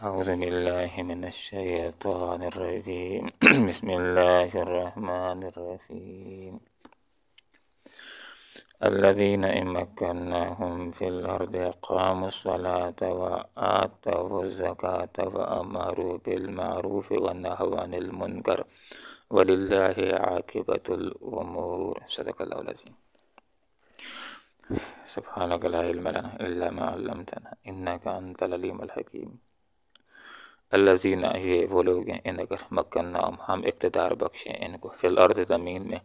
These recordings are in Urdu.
أعوذ بالله من الشيطان الرجيم بسم الله الرحمن الرحيم الذين إن مكناهم في الأرض أقاموا الصلاة وآتوا الزكاة وأمروا بالمعروف ونهوا عن المنكر ولله عاقبة الأمور. صدق الله العظيم. سبحانك لا علم لنا إلا ما علمتنا إنك أنت العليم الحكيم. الذین یہ وہ لوگ ہیں ان اگر مکنہم ہم اقتدار بخشیں ان کو فی الارض زمین میں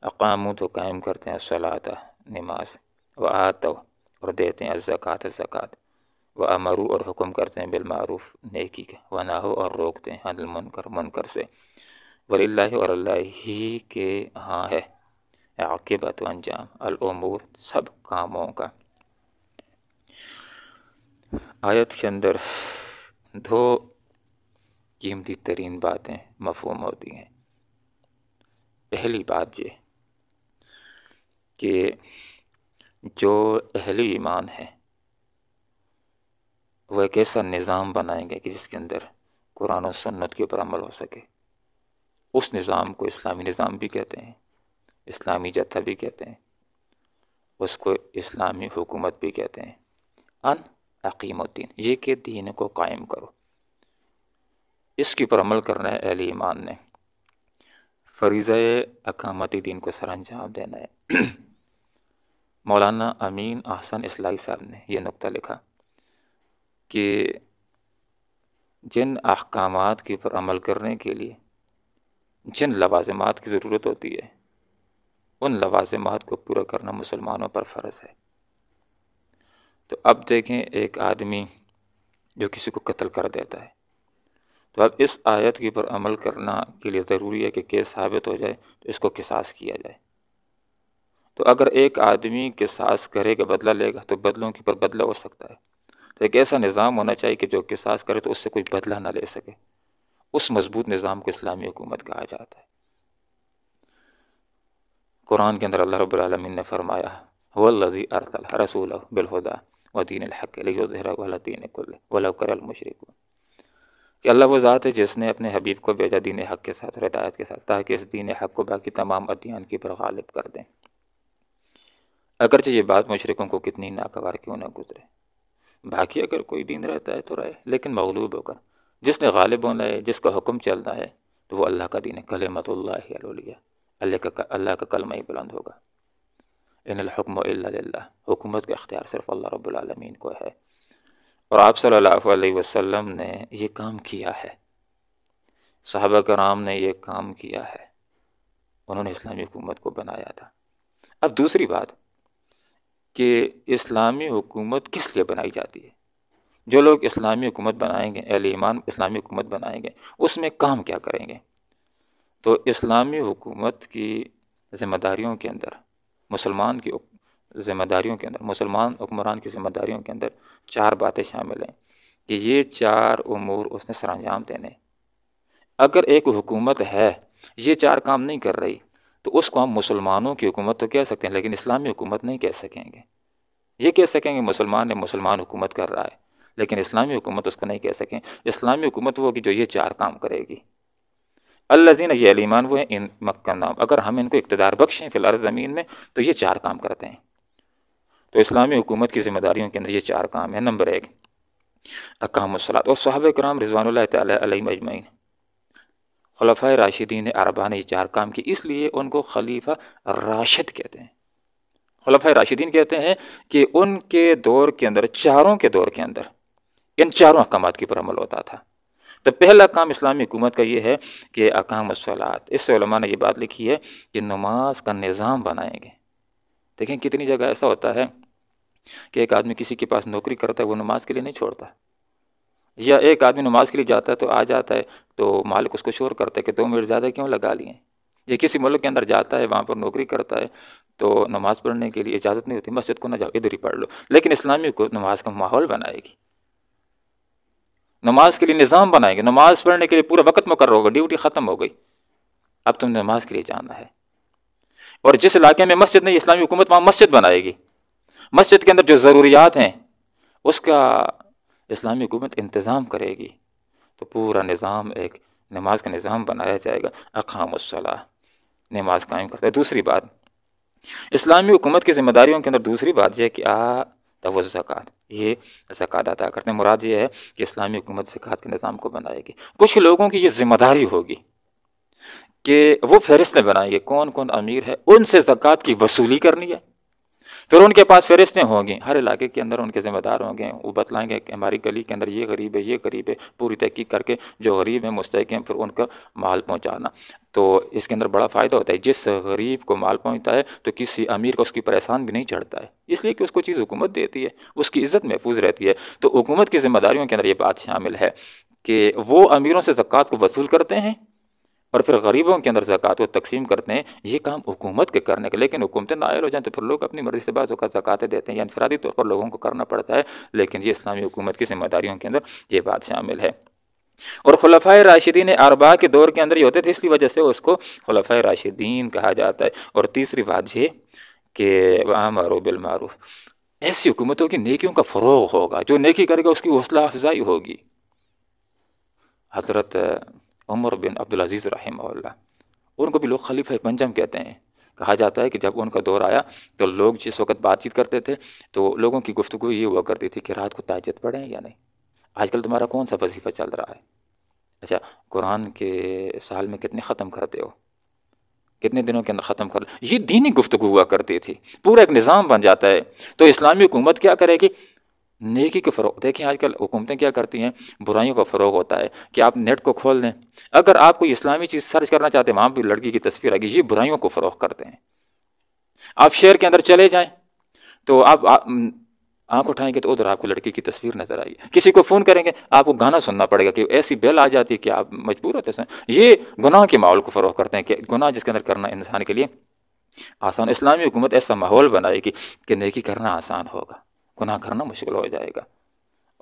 اقامو تو قائم کرتے ہیں الصلاۃ نماز وآتوا اور دیتے ہیں الزکوٰۃ زکوٰۃ وامروا اور حکم کرتے ہیں بالمعروف نیکی کے ونہوا اور روکتے ہیں عن المنکر منکر سے وللہ اور اللہ ہی کے ہاں ہے عاقبۃ انجام الامور سب کاموں کا۔ آیت کے اندر دو قیمتی ترین باتیں مفہوم ہوتی ہیں۔ پہلی بات یہ کہ جو اہل ایمان ہیں وہ ایک ایسا نظام بنائیں گے کہ جس کے اندر قرآن و سنت کے اوپر عمل ہو سکے۔ اس نظام کو اسلامی نظام بھی کہتے ہیں، اسلامی جتھا بھی کہتے ہیں، اس کو اسلامی حکومت بھی کہتے ہیں۔ ان اقیم الدین، یہ کہ دین کو قائم کرو، اس کے اوپر عمل کرنا ہے اہل ایمان نے۔ فریضہ اقامت دین کو سر انجام دینا ہے۔ مولانا امین احسن اصلاحی صاحب نے یہ نقطہ لکھا کہ جن احکامات کے اوپر عمل کرنے کے لیے جن لوازمات کی ضرورت ہوتی ہے ان لوازمات کو پورا کرنا مسلمانوں پر فرض ہے۔ تو اب دیکھیں ایک آدمی جو کسی کو قتل کر دیتا ہے، تو اب اس آیت کے اوپر عمل کرنا کے لیے ضروری ہے کہ کیس ثابت ہو جائے تو اس کو قصاص کیا جائے۔ تو اگر ایک آدمی قصاص کرے گا، بدلہ لے گا، تو بدلوں کے اوپر بدلہ ہو سکتا ہے۔ تو ایک ایسا نظام ہونا چاہیے کہ جو قصاص کرے تو اس سے کوئی بدلہ نہ لے سکے۔ اس مضبوط نظام کو اسلامی حکومت کہا جاتا ہے۔ قرآن کے اندر اللہ رب العالمین نے فرمایا هو الذی ارسل رسولہ بالہدی ودین الحق لیظہرہ علی الدین کلہ ولو کرہ المشرکون، کہ اللہ وہ ذات ہے جس نے اپنے حبیب کو بھیجا دین حق کے ساتھ اور ہدایت کے ساتھ تاکہ اس دین حق کو باقی تمام ادیان کی پر غالب کر دیں، اگرچہ یہ بات مشرکوں کو کتنی ناگوار کیوں نہ گزرے۔ باقی اگر کوئی دین رہتا ہے تو رہے، لیکن مغلوب ہو کر جس نے غالب ہونا ہے، جس کا حکم چلنا ہے، تو وہ اللہ کا دین ہے۔ کلمۃ اللہ العلیٰ، اللہ کا کلمہ ہی بلند ہوگا۔ ان الحکم الا للہ، حکومت کا اختیار صرف اللہ رب العالمین کو ہے، اور آپ صلی اللہ علیہ وسلم نے یہ کام کیا ہے، صحابہ کرام نے یہ کام کیا ہے، انہوں نے اسلامی حکومت کو بنایا تھا۔ اب دوسری بات کہ اسلامی حکومت کس لیے بنائی جاتی ہے؟ جو لوگ اسلامی حکومت بنائیں گے، اہل ایمان اسلامی حکومت بنائیں گے، اس میں کام کیا کریں گے؟ تو اسلامی حکومت کی ذمہ داریوں کے اندر مسلمان کی ذمہ داریوں کے اندر، مسلمان حکمران کی ذمہ داریوں کے اندر چار باتیں شامل ہیں کہ یہ چار امور اس نے سر انجام دینے۔ اگر ایک حکومت ہے یہ چار کام نہیں کر رہی تو اس کو ہم مسلمانوں کی حکومت تو کہہ سکتے ہیں، لیکن اسلامی حکومت نہیں کہہ سکیں گے۔ یہ کہہ سکیں گے مسلمان ہے، مسلمان حکومت کر رہا ہے، لیکن اسلامی حکومت اس کو نہیں کہہ سکیں۔ اسلامی حکومت وہ ہوگی جو یہ چار کام کرے گی۔ الذین، یہ اہل ایمان وہ ہیں، ان مکناہم، اگر ہم ان کو اقتدار بخشیں فی الارض زمین میں تو یہ چار کام کرتے ہیں۔ تو اسلامی حکومت کی ذمہ داریوں کے اندر یہ چار کام ہیں۔ نمبر ایک، اقاموا الصلاۃ، اور صحابہ کرام رضوان اللہ تعالیٰ علیہم اجمعین، خلفائے راشدین اربعہ نے یہ چار کام کی، اس لیے ان کو خلیفہ راشد کہتے ہیں۔ خلفائے راشدین کہتے ہیں کہ ان کے دور کے اندر، چاروں کے دور کے اندر ان چاروں احکامات کے پر عمل ہوتا تھا۔ تو پہلا کام اسلامی حکومت کا یہ ہے کہ اقام الصلاۃ، اس سے علماء نے یہ بات لکھی ہے کہ نماز کا نظام بنائیں گے۔ دیکھیں کتنی جگہ ایسا ہوتا ہے کہ ایک آدمی کسی کے پاس نوکری کرتا ہے، وہ نماز کے لیے نہیں چھوڑتا، یا ایک آدمی نماز کے لیے جاتا ہے تو آ جاتا ہے تو مالک اس کو شور کرتا ہے کہ 2 منٹ زیادہ کیوں لگا لیے۔ یہ کسی ملک کے اندر جاتا ہے، وہاں پر نوکری کرتا ہے تو نماز پڑھنے کے لیے اجازت نہیں ہوتی، مسجد کو نہ جاؤ، ادھر ہی پڑھ لو، لیکن اسلامی حکومت نماز کا ماحول بنائے گی، نماز کے لیے نظام بنائے گی، نماز پڑھنے کے لیے پورا وقت مقرر ہوگا، ڈیوٹی ختم ہو گئی، اب تم نے نماز کے لیے جانا ہے۔ اور جس علاقے میں مسجد نہیں، اسلامی حکومت وہاں مسجد بنائے گی، مسجد کے اندر جو ضروریات ہیں اس کا اسلامی حکومت انتظام کرے گی تو پورا نظام ایک نماز کا نظام بنایا جائے گا، اقام الصلاۃ، نماز قائم کرتا ہے۔ دوسری بات اسلامی حکومت کی ذمہ داریوں کے اندر دوسری بات یہ ہے کہ تو زکوٰۃ، یہ زکوٰۃ ادا کرتے ہیں۔ مراد یہ ہے کہ اسلامی حکومت زکوٰۃ کے نظام کو بنائے گی۔ کچھ لوگوں کی یہ ذمہ داری ہوگی کہ وہ فہرستیں بنائیں گے کون کون امیر ہے، ان سے زکوٰۃ کی وصولی کرنی ہے، پھر ان کے پاس فہرستیں ہوں گی، ہر علاقے کے اندر ان کے ذمہ دار ہوں گے، وہ بتلائیں گے کہ ہماری گلی کے اندر یہ غریب ہے، یہ غریب ہے، پوری تحقیق کر کے جو غریب ہیں مستحق ہیں پھر ان کا مال پہنچانا۔ تو اس کے اندر بڑا فائدہ ہوتا ہے، جس غریب کو مال پہنچتا ہے تو کسی امیر کو اس کی پریشان بھی نہیں چڑھتا ہے، اس لیے کہ اس کو چیز حکومت دیتی ہے، اس کی عزت محفوظ رہتی ہے۔ تو حکومت کی ذمہ داریوں کے اندر یہ بات شامل ہے کہ وہ امیروں سے زکوٰۃ کو وصول کرتے ہیں اور پھر غریبوں کے اندر زکوٰۃ کو تقسیم کرتے ہیں، یہ کام حکومت کے کرنے کا۔ لیکن حکومتیں نائل ہو جائیں تو پھر لوگ اپنی مرضی سے بعض اوقات زکوٰۃیں دیتے ہیں، یا انفرادی طور پر لوگوں کو کرنا پڑتا ہے، لیکن یہ اسلامی حکومت کی ذمہ داریوں کے اندر یہ بات شامل ہے۔ اور خلفائے راشدین اربعہ کے دور کے اندر یہ ہوتے تھے، اس کی وجہ سے اس کو خلفائے راشدین کہا جاتا ہے۔ اور تیسری بات یہ کہ وَأَمَرُوا بِالْمَعْرُوفِ، ایسی حکومتوں کی نیکیوں کا فروغ ہوگا، جو نیکی کرے گا اس کی حوصلہ افزائی ہوگی۔ حضرت عمر بن عبدالعزیز رحمہ اللہ، ان کو بھی لوگ خلیفہ پنجم کہتے ہیں۔ کہا جاتا ہے کہ جب ان کا دور آیا تو لوگ جس وقت بات چیت کرتے تھے تو لوگوں کی گفتگو یہ ہوا کرتی تھی کہ رات کو تہجد پڑھیں یا نہیں، آج کل تمہارا کون سا وظیفہ چل رہا ہے، اچھا قرآن کے سال میں کتنے ختم کرتے ہو، کتنے دنوں کے اندر ختم کر لو۔ یہ دینی گفتگو ہوا کرتی تھی، پورا ایک نظام بن جاتا ہے۔ تو اسلامی حکومت کیا کرے گی؟ نیکی کا فروغ۔ دیکھیں آج کل حکومتیں کیا کرتی ہیں، برائیوں کا فروغ ہوتا ہے کہ آپ نیٹ کو کھول دیں، اگر آپ کوئی اسلامی چیز سرچ کرنا چاہتے ہیں وہاں بھی لڑکی کی تصویر آئے گی، یہ برائیوں کو فروغ کرتے ہیں۔ آپ شہر کے اندر چلے جائیں تو آپ آنکھ اٹھائیں گے تو ادھر آپ کو لڑکی کی تصویر نظر آئی، کسی کو فون کریں گے آپ کو گانا سننا پڑے گا کہ ایسی بیل آ جاتی ہے کہ آپ مجبور ہوتے ہیں۔ یہ گناہ کے ماحول کو فروغ کرتے ہیں کہ گناہ جس کے اندر کرنا انسان کے لیے آسان۔ اسلامی حکومت ایسا ماحول بنائے گی کہ نیکی کرنا آسان ہوگا، گناہ کرنا مشکل ہو جائے گا،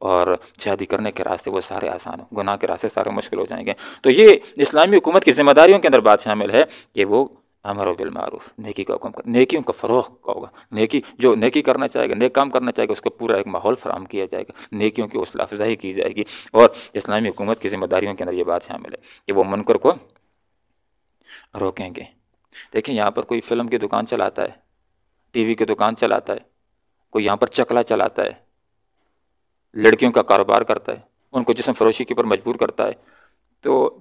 اور شادی کرنے کے راستے وہ سارے آسان ہوں، گناہ کے راستے سارے مشکل ہو جائیں گے۔ تو یہ اسلامی حکومت کی ذمہ داریوں کے اندر بات شامل ہے کہ وہ امر بالمعروف، نیکی کا حکم کر، نیکیوں کا فروغ ہوگا، نیکی جو نیکی کرنا چاہے گا، نیک کام کرنا چاہے گا، اس کو پورا ایک ماحول فراہم کیا جائے گا، نیکیوں کی حوصلہ افزائی کی جائے گی۔ اور اسلامی حکومت کی ذمہ داریوں کے اندر یہ بات شامل ہے کہ وہ منکر کو روکیں گے۔ دیکھیں یہاں پر کوئی فلم کی دکان چلاتا ہے، ٹی وی کی دکان چلاتا ہے، کوئی یہاں پر چکلا چلاتا ہے، لڑکیوں کا کاروبار کرتا ہے، ان کو جسم فروشی کے اوپر مجبور کرتا ہے، تو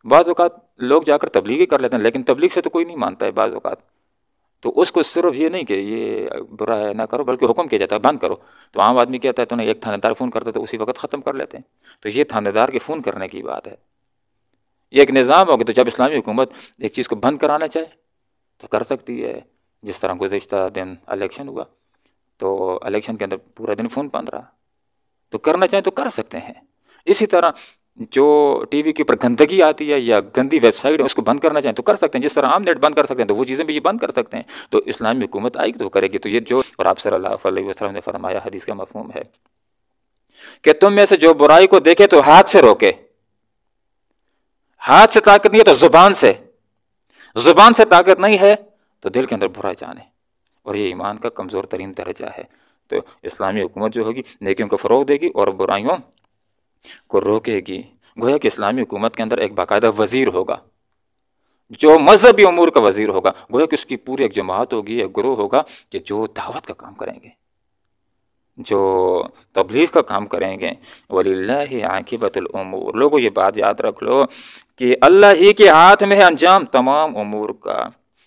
بعض اوقات لوگ جا کر تبلیغ ہی کر لیتے ہیں، لیکن تبلیغ سے تو کوئی نہیں مانتا ہے بعض اوقات۔ تو اس کو صرف یہ نہیں کہ یہ برا ہے نہ کرو، بلکہ حکم کیا جاتا ہے بند کرو۔ تو عام آدمی کہتا ہے تو ایک تھانے دار فون کرتا ہے تو اسی وقت ختم کر لیتے ہیں۔ تو یہ تھانے دار کے فون کرنے کی بات ہے، یہ ایک نظام ہوگا۔ تو جب اسلامی حکومت ایک چیز کو بند کرانا چاہے تو کر سکتی ہے، جس طرح گزشتہ دن الیکشن ہوا تو الیکشن کے اندر پورا دن فون بند رہا، تو کرنا چاہیں تو کر سکتے ہیں۔ اسی طرح جو ٹی وی کے اوپر گندگی آتی ہے یا گندی ویب سائٹ ہے اس کو بند کرنا چاہیں تو کر سکتے ہیں، جس طرح عام نیٹ بند کر سکتے ہیں تو وہ چیزیں بھی یہ بند کر سکتے ہیں۔ تو اسلامی حکومت آئے گی تو کرے گی۔ تو یہ جو اور آپ صلی اللہ علیہ وسلم نے فرمایا، حدیث کا مفہوم ہے کہ تم میں سے جو برائی کو دیکھے تو ہاتھ سے روکے، ہاتھ سے طاقت نہیں ہے تو زبان سے، زبان سے طاقت نہیں ہے تو دل کے اندر برا جانے، اور یہ ایمان کا کمزور ترین درجہ ہے۔ تو اسلامی حکومت جو ہوگی نیکیوں کو فروغ دے گی اور برائیوں کو روکے گی۔ گویا کہ اسلامی حکومت کے اندر ایک باقاعدہ وزیر ہوگا جو مذہبی امور کا وزیر ہوگا، گویا کہ اس کی پوری ایک جماعت ہوگی، ایک گروہ ہوگا کہ جو دعوت کا کام کریں گے، جو تبلیغ کا کام کریں گے۔ وَلِلَّهِ عَاقِبَةُ الْأُمُورِ، لوگوں یہ بات یاد رکھ لو کہ اللہ ہی کے ہاتھ میں ہے انجام تمام امور کا۔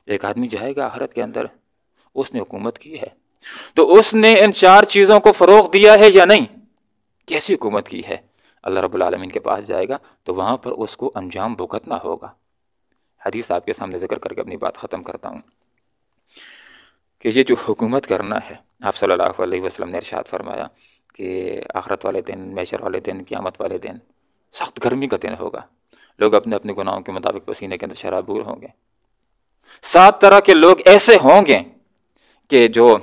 ایک آدمی جائے گا آخرت کے اندر، اس نے حکومت کی ہے تو اس نے ان چار چیزوں کو فروغ دیا ہے یا نہیں، کیسی حکومت کی ہے؟ اللہ رب العالمین کے پاس جائے گا تو وہاں پر اس کو انجام بھگتنا ہوگا۔ حدیث آپ کے سامنے ذکر کر کے اپنی بات ختم کرتا ہوں کہ یہ جو حکومت کرنا ہے، آپ صلی اللہ علیہ وسلم نے ارشاد فرمایا کہ آخرت والے دن، محشر والے دن، قیامت والے دن سخت گرمی کا دن ہوگا، لوگ اپنے اپنے گناہوں کے مطابق پسینے کے اندر شرابور ہوں گے۔ 7 طرح کے لوگ ایسے ہوں گے کہ جو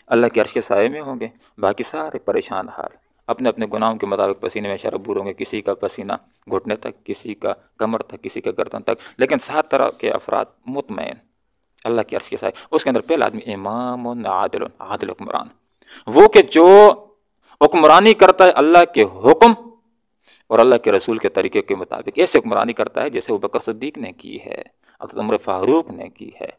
اللہ کے عرش کے سائے میں ہوں گے، باقی سارے پریشان حال، اپنے اپنے گناہوں کے مطابق پسینے میں شرابور ہوں گے، کسی کا پسینہ گھٹنے تک، کسی کا کمر تک، کسی کا گردن تک، لیکن 7 طرح کے افراد مطمئن اللہ کے عرش کے سائے۔ اس کے اندر پہلا آدمی امام عادل، عادل حکمران، وہ کہ جو حکمرانی کرتا ہے اللہ کے حکم اور اللہ کے رسول کے طریقے کے مطابق، ایسے حکمرانی کرتا ہے جیسے ابوبکر صدیق نے کی ہے، حضرت عمر فاروق نے کی ہے،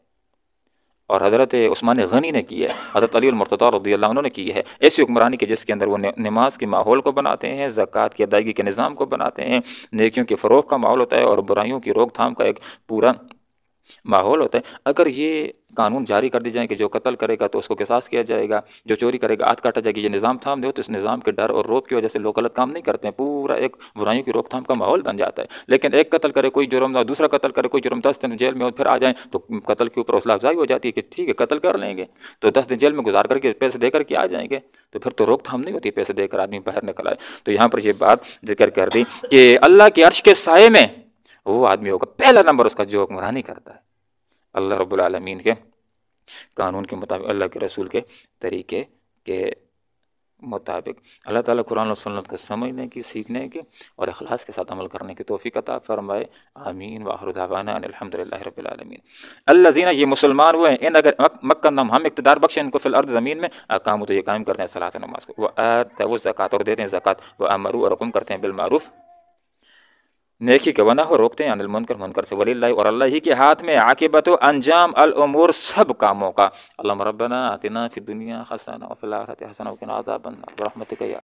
اور حضرت عثمان غنی نے کی ہے، حضرت علی المرتضیٰ رضی اللہ عنہ نے کی ہے، ایسی حکمرانی کے جس کے اندر وہ نماز کے ماحول کو بناتے ہیں، زکوٰۃ کی ادائیگی کے نظام کو بناتے ہیں، نیکیوں کے فروغ کا ماحول ہوتا ہے اور برائیوں کی روک تھام کا ایک پورا ماحول ہوتا ہے۔ اگر یہ قانون جاری کر دی جائیں کہ جو قتل کرے گا تو اس کو قصاص کیا جائے گا، جو چوری کرے گا ہاتھ کاٹا جائے گا، یہ نظام تھام دے تو اس نظام کے ڈر اور روب کی وجہ سے لوگ غلط کام نہیں کرتے ہیں، پورا ایک برائیوں کی روک تھام کا ماحول بن جاتا ہے۔ لیکن ایک قتل کرے کوئی جرم، دوسرا قتل کرے کوئی جرم، 10 دن جیل میں اور پھر آ جائیں تو قتل کے اوپر حوصلہ افزائی ہو جاتی ہے کہ ٹھیک ہے قتل کر لیں گے تو 10 دن جیل میں گزار کر کے پیسے دے کر کے آ جائیں گے، تو پھر تو روک تھام نہیں ہوتی، پیسے دے کر آدمی باہر نکل آئے۔ تو یہاں پر یہ بات ذکر کر دی کہ اللہ کے عرش کے سائے میں وہ آدمی ہوگا پہلا نمبر اس کا جو حکمرانی کرتا ہے اللہ رب العالمین کے قانون کے مطابق، اللہ کے رسول کے طریقے کے مطابق۔ اللہ تعالیٰ قرآن و سنت کو سمجھنے کی، سیکھنے کی اور اخلاص کے ساتھ عمل کرنے کی توفیق عطا فرمائے، آمین۔ وآخر دعوانا ان الحمد للہ رب العالمین۔ الذین، یہ مسلمان وہ ہیں، ان اگر مکنہم، ہم اقتدار بخشیں ان کو فی الارض، زمین میں، اقاموا، تو یہ قائم کرتے ہیں صلاۃ، نماز کو، وآتوا الزکوٰۃ، اور دیتے ہیں زکوٰۃ، وامروا، اور حکم کرتے ہیں بالمعروف، نیکی کے ونہ ہو، روکتے ہیں عن المنکر، منکر سے، وللہ، اور اللہ ہی کے ہاتھ میں عاقبت و انجام الامور، سب کاموں کا۔ اللہم ربنا آتنا فی الدنیا حسنہ وفی الآخرۃ حسنہ وقنا عذاب النار برحمتک یا